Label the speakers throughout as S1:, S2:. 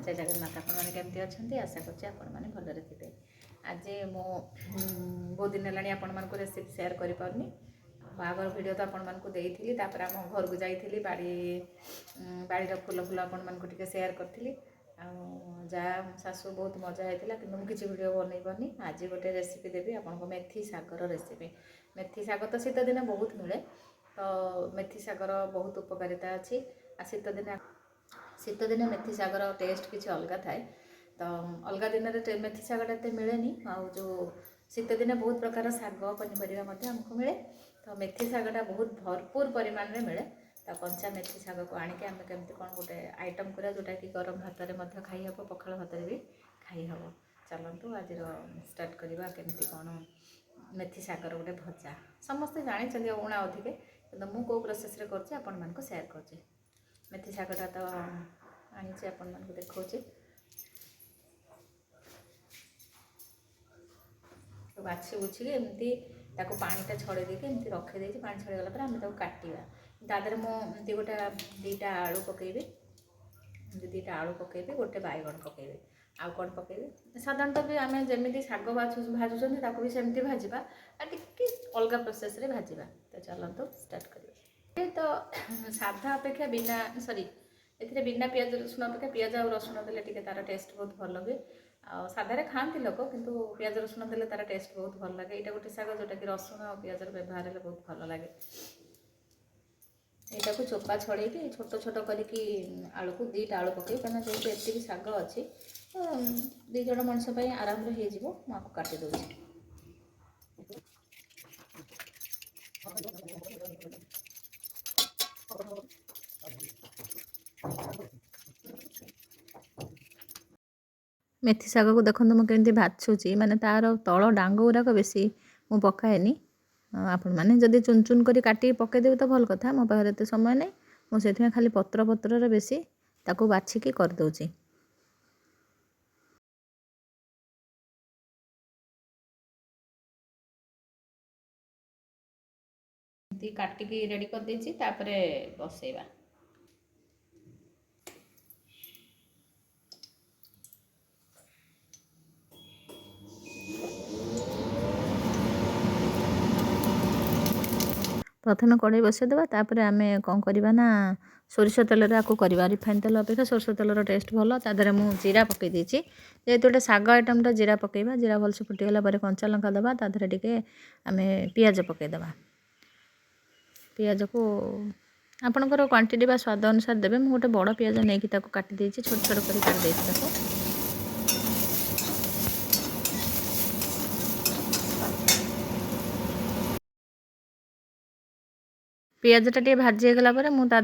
S1: जय जगन्नाथ आपने केमती अच्छा आशा करने भलरे थे। आज मो बहुत दिन है आपको रेसिपी सेयार कर पार्नी बाहागर भिड तो आपण मानक देती आम घर को जाइली बाड़ी फूल फूल आपको सेयार करी जहाँ सासू बहुत मजा होता कि मुझे किसी भिड बनई पार्नी। आज गोटे रेसिपी देवी आपको मेथी सागर रेसिपी। मेथी साग तो शीत दिन बहुत मिले तो मेथी सागर बहुत उपकारिता अच्छी। शीत दिन मेथी सागर टेस्ट किसी अलग थाए तो अलग दिन में मेथी सागटा एत मिले जो शीत दिन बहुत प्रकार शाग पनीपरिया आमको मिले तो मेथी सागटा बहुत भरपूर परिमाण में मिले। तो कंचा मेथी साग को आणिक आम केमती कौन गोटे आइटम करा जोटा कि गरम भात में खाई हम पखाल भात भी खाई हम। चलतु आज स्टार्ट करवा केमती कौन मेथी सागर गोटे भजा समस्ते जानी उणा अधिके कि मुझे कौ प्रोसेस कर सेयार कर। मेथी सागटा तो आनी आपण मानक देखा तो बाछी बुछी एमती पानीटा छड़े देके एमती रखी पानी छड़गला पर आम काटा तादर मुझे गोटे दीटा आलू पकेबी दीटा आलू पकेबी गोटे बैगण पकेबी आउ कौन पकेबी साधारणतः भी आम जमी शाग भाजुं भी सेमती भाजवा टी अलग प्रोसेस रे भाजवा। तो चलते स्टार्ट कर। तो साधा अपेक्षा बिना सॉरी ए बिना पियाज रसुण अपेक्षा पियाज और रसुण देले टिके तार टेस्ट बहुत भल हुए। साधारे खाती लोक किंतु पियाज रसुण देले तार टेस्ट बहुत भल लगे। यहाँ गोटे शाग जोटा कि रसुण और पियाज व्यवहार है बहुत भल लगे। यहाँ को चोपा छड़े छोट छोट करके आलू को दीटा आलू पकई कहीं जो एति शाग अच्छी दीज मनुष्य आराम हो काटी दूसरी। मेथी शाग को देखो मुझे बाछुची माने तार तल डांग गुराक बेसी मु पकाएनी आपण मैंने जदि चुन चुन कर काटी पकईदेवी तो भल कथा मो पाखे एत समय नहीं मुझे खाली पत्र पत्र बेसी ताकू बाछिकी करदे। काटिकी रेडी कर देछि तापरे बसेवा। प्रथम कड़े बसईदेवा तापर आम कौन करवा ना सोरिष तेल आपको करवा रिफाइन तेल अपेक्षा सोरिष तेलर टेस्ट भल। तादे मुझे जीरा पकई देछि जेहेतु गोटे शाग आइटमटा जीरा पकईवा जीरा भलसे फुटीगला कंचा लंका दबा तादे टिके आम पियाज पकईदेवा। पियाज को आपणकर क्वांटिटी बा स्वाद अनुसार देवे। मुझे गोटे बड़ पियाज नहीं कि काटी देछि छोट छोट कर काट देछि। पियाजटा टे भाजी गला पर मुझे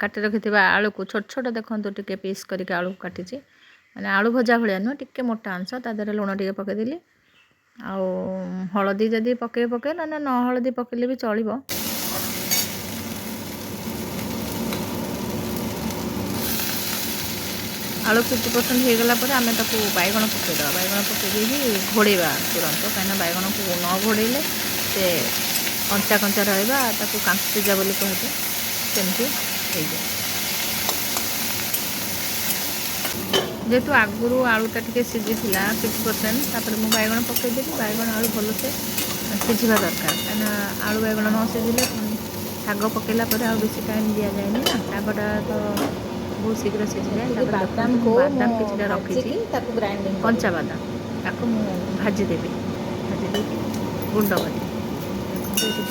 S1: काटी रखि आलू को छोट छोट देखो टे पीस करके आलू काटी मैंने आलू भजा भाया नुह टे मोटा अंश तादर लुण टे पकईदेली आउ हलदी जदि पके ना न हलदी पकईले भी चलो। आलू 50% हो गला आम बैगण पकईदा बैगण पकई घोड़ेवा तुरंत कहीं बैगण को न घोड़े से कंचा कंचा रहा कांचुजा बोली कहते सेमती जेहेतु आगुरी आलूटा टे सीझी 50% तापर मु बैगण पकईदेली बैगण आलू भलसे सीझा दरकार कहीं आलू बैगण न सीझिले शाग पकईला बेसी टाइम दि जाए ना शागटा तो बहुत शीघ्र सीझे। बादाम किसी रखी कंचा बादाम ताको भाजीदेवी भाजी गुंड कर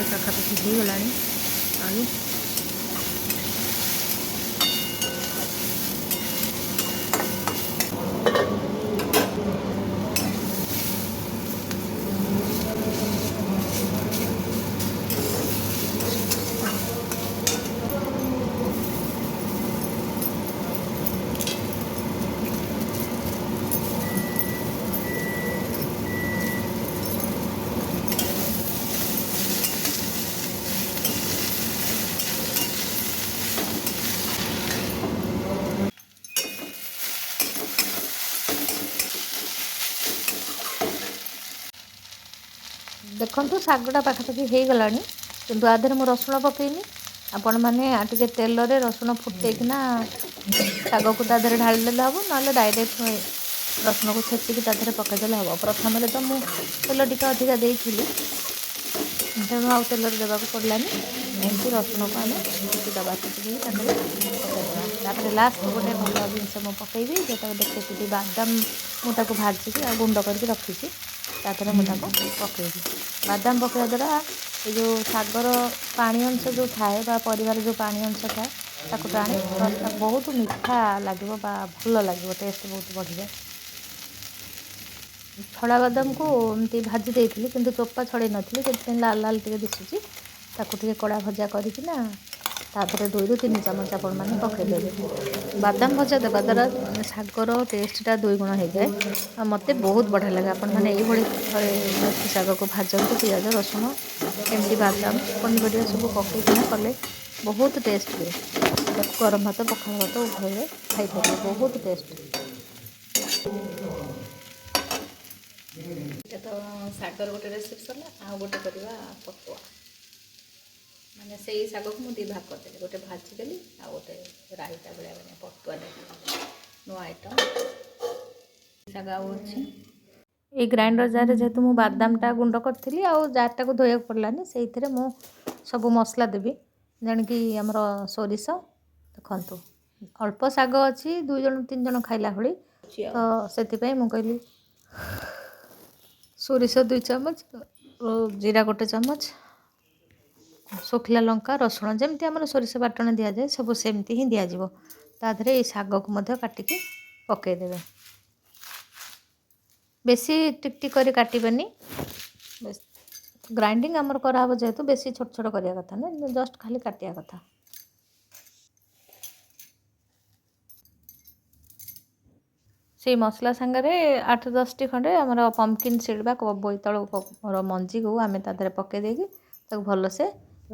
S1: पाखापाखि हो गला आलू देखो शागटा पाखापाखि हो गला कि आधे मुझे रसुण पकईनी आपण मैंने टे तेल रे रसुण फुटेकिना ଶାଗକୁ ତା ଦେହରେ ଢାଳିଦେଲେ ହେବ, ନହେଲେ ଡାଇରେକ୍ଟ ରସୁଣକୁ ଛେଚିକି ତା ଦେହରେ ପକାଇଦେଲେ ହେବ। ପ୍ରଥମରେ ତ ମୁଁ ତେଲ ଟିକେ ଅଧିକା ଦେଇଥିଲି, ତେଣୁ ଆଉ ତେଲରେ ଦେବାକୁ ପଡ଼ିଲାନି। ଏମିତି ରସୁଣକୁ ଆମେ ଛେଚିଦେବା, ଛେଚିକି ତା ଦେହରେ ପକାଇଦେବା। ତାପରେ ଲାଷ୍ଟ ଗୋଟେ ଭଲ ଜିନିଷ ମୁଁ ପକାଇବି, ଯେଉଁଟାକୁ ଦେଖେଇଥିଲି ବାଦାମ, ମୁଁ ତାକୁ ଭାଜିକି ଆଉ ଗୁଣ୍ଡ କରିକି ରଖିଛି, ତା ଦେହରେ ମୁଁ ତାକୁ ପକାଇବି। ବାଦାମ ପକାଇବା ଦ୍ୱାରା ଏ ଯେଉଁ ଶାଗର ପାଣି ଅଂଶ ଯେଉଁ ଥାଏ ବା ପରିବାର ଯେଉଁ ପାଣି ଅଂଶ ଥାଏ ତାକୁ ଟାଣି ରସଟା ବହୁତ ମିଠା ଲାଗିବ ବା ଭଲ ଲାଗିବ, ଟେଷ୍ଟ ବହୁତ ବଢ଼ିଯାଏ। ଛଡ଼ା ବାଦାମକୁ ଏମିତି ଭାଜି ଦେଇଥିଲି, କିନ୍ତୁ ଚୋପା ଛଡ଼େଇ ନଥିଲି, ସେଥିପାଇଁ ଲାଲ ଲାଲ ଟିକେ ଦିଶୁଛି। ତାକୁ ଟିକେ କଡ଼ା ଭଜା କରିକିନା ତା ଦେହରେ 2ରୁ 3 ଚାମଚ ଆପଣମାନେ ପକାଇଦେବେ। ବାଦାମ ଭଜା ଦେବା ଦ୍ୱାରା ଶାଗର ଟେଷ୍ଟଟା 2 ଗୁଣ ହେଇଯାଏ, ଆଉ ମୋତେ ବହୁତ ବଢ଼ିଆ ଲାଗେ। ଆପଣମାନେ ଏଇଭଳି ଥରେ ମେଥି ଶାଗକୁ ଭାଜନ୍ତୁ, ପିଆଜ ରସୁଣ ଏମିତି ବାଦାମ ପନିପରିବା ସବୁ ପକାଇକିନା କଲେ ବହୁତ ଟେଷ୍ଟ ହୁଏ। ତାକୁ ଗରମ ଭାତ ପଖାଳ ଭାତ ଉଭୟରେ ଖାଇପାରିବେ, ବହୁତ ଟେଷ୍ଟ। ଏଇଟା ତ ଶାଗର ଗୋଟେ ରେସିପି ସରିଲା। ଆଉ ଗୋଟେ କରିବା ପଟୁଆ, ମାନେ ସେଇ ଶାଗକୁ ମୁଁ 2 ଭାଗ କରିଦେଲି, ଗୋଟେ ଭାଜିଦେଲି ଆଉ ଗୋଟେ ରାଇତା ଭଳିଆ ମାନେ ପଟୁଆ ଦେଲି। ନୂଆ ଆଇଟମ୍ ଶାଗ ଆଉ ଅଛି। ଏଇ ଗ୍ରାଇଣ୍ଡର ଜାରରେ ଯେହେତୁ ମୁଁ ବାଦାମଟା ଗୁଣ୍ଡ କରିଥିଲି ଆଉ ଜାରଟାକୁ ଧୋଇବାକୁ ପଡ଼ିଲାନି, ସେଇଥିରେ ମୁଁ ସବୁ ମସଲା ଦେବି। ଜାଣିକି ଆମର ସୋରିଷ, ଦେଖନ୍ତୁ ଅଳ୍ପ ଶାଗ ଅଛି, 2 ଜଣ 3 ଜଣ ଖାଇଲା ଭଳି, ତ ସେଥିପାଇଁ ମୁଁ କହିଲି ସୋରିଷ 2 ଚାମଚ, ଜିରା 1 ଚାମଚ, ଶୁଖିଲା ଲଙ୍କା, ରସୁଣ ଯେମିତି ଆମର ସୋରିଷ ବାଟଣ ଦିଆଯାଏ ସବୁ ସେମିତି ହିଁ ଦିଆଯିବ। ତା ଦେହରେ ଏଇ ଶାଗକୁ ମଧ୍ୟ କାଟିକି ପକାଇଦେବେ। ବେଶୀ ଟିକ୍ ଟିକ୍ କରି କାଟିବେନି, ଗ୍ରାଇଣ୍ଡିଙ୍ଗ ଆମର କରାହେବ ଯେହେତୁ ବେଶୀ ଛୋଟ ଛୋଟ କରିବା କଥା ନୁହେଁ, ଜଷ୍ଟ ଖାଲି କାଟିବା କଥା। ସେଇ ମସଲା ସାଙ୍ଗରେ 8-10ଟି ଖଣ୍ଡେ ଆମର ପମ୍ପକିନ୍ ସିଡ୍ ବା ବୋଇତାଳୁର ମଞ୍ଜିକୁ ଆମେ ତା ଦେହରେ ପକାଇ ଦେଇକି ତାକୁ ଭଲସେ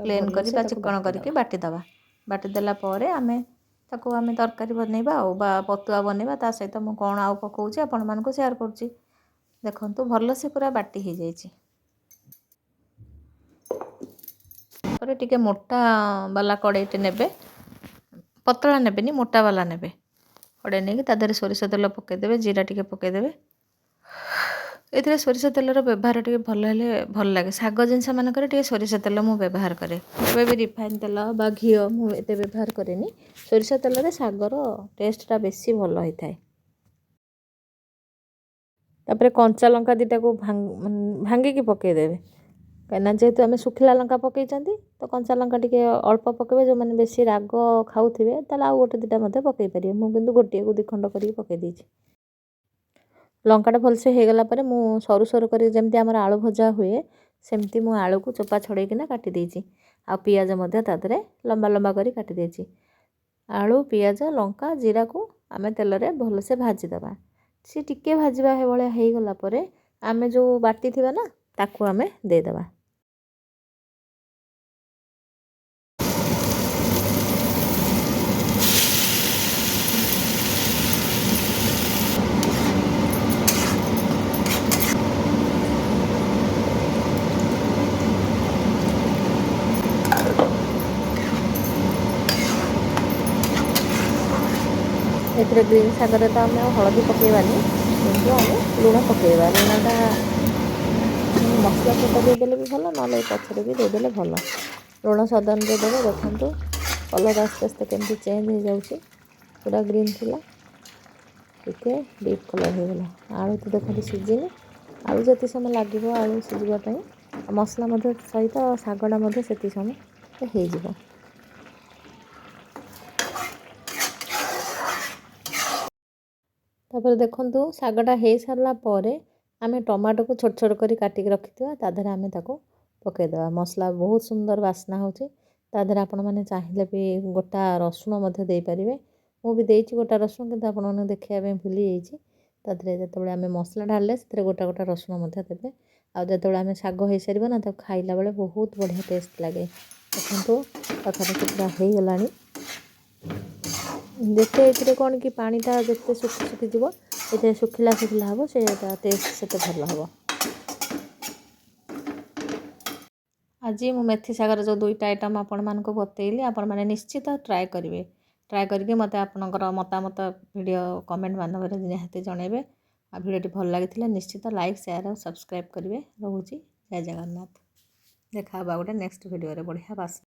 S1: ପ୍ଲେନ୍ କରି ବା ଚିକ୍କଣ କରିକି ବାଟିଦେବା। ବାଟିଦେଲା ପରେ ଆମେ ତରକାରୀ ବନେଇବା ଆଉ ବା ପତୁଆ ବନେଇବା। ତା ସହିତ ମୁଁ କ'ଣ ଆଉ ପକାଉଛି ଆପଣମାନଙ୍କୁ ସେୟାର କରୁଛି। ଦେଖନ୍ତୁ ଭଲସେ ପୁରା ବାଟି ହେଇଯାଇଛି। ତାପରେ ଟିକେ ମୋଟା ବାଲା କଡ଼େଇଟେ ନେବେ, ପତଳା ନେବେନି, ମୋଟା ବାଲା ନେବେ। କଡ଼େଇ ନେଇକି ତା ଦେହରେ ସୋରିଷ ତେଲ ପକାଇଦେବେ, ଜିରା ଟିକେ ପକାଇଦେବେ। ଏଥିରେ ସୋରିଷ ତେଲର ବ୍ୟବହାର ଟିକେ ଭଲ ହେଲେ ଭଲ ଲାଗେ। ଶାଗ ଜିନିଷ ମାନଙ୍କରେ ଟିକେ ସୋରିଷ ତେଲ ମୁଁ ବ୍ୟବହାର କରେ, କେବେ ବି ରିଫାଇନ୍ ତେଲ ବା ଘିଅ ମୁଁ ଏତେ ବ୍ୟବହାର କରେନି। ସୋରିଷ ତେଲରେ ଶାଗର ଟେଷ୍ଟଟା ବେଶୀ ଭଲ ହେଇଥାଏ। ତାପରେ କଞ୍ଚା ଲଙ୍କା 2ଟାକୁ ଭାଙ୍ଗିକି ପକାଇଦେବେ, କାହିଁକିନା ଯେହେତୁ ଆମେ ଶୁଖିଲା ଲଙ୍କା ପକାଇଛନ୍ତି ତ କଞ୍ଚା ଲଙ୍କା ଟିକେ ଅଳ୍ପ ପକାଇବେ। ଯେଉଁମାନେ ବେଶୀ ରାଗ ଖାଉଥିବେ ତାହେଲେ ଆଉ 1-2ଟା ମଧ୍ୟ ପକାଇ ପାରିବେ। ମୁଁ କିନ୍ତୁ ଗୋଟିଏକୁ 2 ଖଣ୍ଡ କରିକି ପକାଇ ଦେଇଛି। ଲଙ୍କାଟା ଭଲସେ ହେଇଗଲା ପରେ ମୁଁ ସରୁ ସରୁ କରି ଯେମିତି ଆମର ଆଳୁ ଭଜା ହୁଏ ସେମିତି ମୁଁ ଆଳୁକୁ ଚୋପା ଛଡ଼େଇକିନା କାଟି ଦେଇଛି। ଆଉ ପିଆଜ ମଧ୍ୟ ତା ଦେହରେ ଲମ୍ବା ଲମ୍ବା କରି କାଟି ଦେଇଛି। ଆଳୁ, ପିଆଜ, ଲଙ୍କା, ଜିରାକୁ ଆମେ ତେଲରେ ଭଲସେ ଭାଜିଦେବା। ସେ ଟିକେ ଭାଜିବା ଭଳିଆ ହେଇଗଲା ପରେ ଆମେ ଯେଉଁ ବାଟିଥିବା ନା ତାକୁ ଆମେ ଦେଇଦେବା। ଏଥିରେ ଗ୍ରୀନ୍ ଶାଗରେ ତ ଆମେ ଆଉ ହଳଦୀ ପକାଇବାନି, କିନ୍ତୁ ଆମେ ଲୁଣ ପକାଇବା। ଲୁଣଟା ମସଲା ସହିତ ଦେଇଦେଲେ ବି ଭଲ, ନହେଲେ ପଛରେ ବି ଦେଇଦେଲେ ଭଲ। ଲୁଣ ସ୍ୱାଦ ଅନୁଯାୟୀ ଦେବେ। ଦେଖନ୍ତୁ କଲର୍ ଆସ୍ତେ ଆସ୍ତେ କେମିତି ଚେଞ୍ଜ ହେଇଯାଉଛି, ପୁରା ଗ୍ରୀନ୍ ଥିଲା ଟିକେ ଡିପ୍ କଲର୍ ହେଇଗଲା। ଆଳୁ ତ ଦେଖନ୍ତୁ ସିଝିନି, ଆଳୁ ଯେତିକି ସମୟ ଲାଗିବ ଆଳୁ ସିଝିବା ପାଇଁ, ମସଲା ମଧ୍ୟ ସହିତ ଶାଗଟା ମଧ୍ୟ ସେତିକି ସମୟ ହେଇଯିବ। ତାପରେ ଦେଖନ୍ତୁ ଶାଗଟା ହେଇସାରିଲା ପରେ ଆମେ ଟମାଟୋକୁ ଛୋଟ ଛୋଟ କରି କାଟିକି ରଖିଥିବା, ତା ଦେହରେ ଆମେ ତାକୁ ପକାଇଦେବା। ମସଲା ବହୁତ ସୁନ୍ଦର ବାସ୍ନା ହେଉଛି। ତା ଦେହରେ ଆପଣମାନେ ଚାହିଁଲେ ବି ଗୋଟା ରସୁଣ ମଧ୍ୟ ଦେଇପାରିବେ। ମୁଁ ବି ଦେଇଛି ଗୋଟା ରସୁଣ, କିନ୍ତୁ ଆପଣମାନଙ୍କୁ ଦେଖାଇବା ପାଇଁ ଭୁଲି ଯାଇଛି। ତା ଦେହରେ ଯେତେବେଳେ ଆମେ ମସଲା ଢାଳିଲେ ସେଥିରେ ଗୋଟା ଗୋଟା ରସୁଣ ମଧ୍ୟ ଦେବେ। ଆଉ ଯେତେବେଳେ ଆମେ ଶାଗ ହେଇସାରିବ ନା, ତାକୁ ଖାଇଲା ବେଳେ ବହୁତ ବଢ଼ିଆ ଟେଷ୍ଟ ଲାଗେ। ଦେଖନ୍ତୁ ପାଖାପାଖି ପୁରା ହେଇଗଲାଣି। ଯେତେ ଏଥିରେ କ'ଣ କି ପାଣିଟା ଯେତେ ଶୁଖିଯିବ, ଏଥିରେ ଶୁଖିଲା ଶୁଖିଲା ହେବ, ସେଇଟା ଟେଷ୍ଟ ସେତେ ଭଲ ହେବ। ଆଜି ମୁଁ ମେଥି ଶାଗର ଯେଉଁ 2ଟା ଆଇଟମ୍ ଆପଣମାନଙ୍କୁ ବତେଇଲି, ଆପଣମାନେ ନିଶ୍ଚିତ ଟ୍ରାଏ କରିବେ। ଟ୍ରାଏ କରିକି ମୋତେ ଆପଣଙ୍କର ମତାମତ ଭିଡ଼ିଓ କମେଣ୍ଟ ମାଧ୍ୟମରେ ନିହାତି ଜଣାଇବେ। ଆଉ ଭିଡ଼ିଓଟି ଭଲ ଲାଗିଥିଲେ ନିଶ୍ଚିତ ଲାଇକ୍ ସେୟାର ଆଉ ସବସ୍କ୍ରାଇବ୍ କରିବେ। ରହୁଛି ଜୟ ଜଗନ୍ନାଥ। ଦେଖା ହେବା ଗୋଟେ ନେକ୍ସଟ ଭିଡ଼ିଓରେ ବଢ଼ିଆ ବାସ।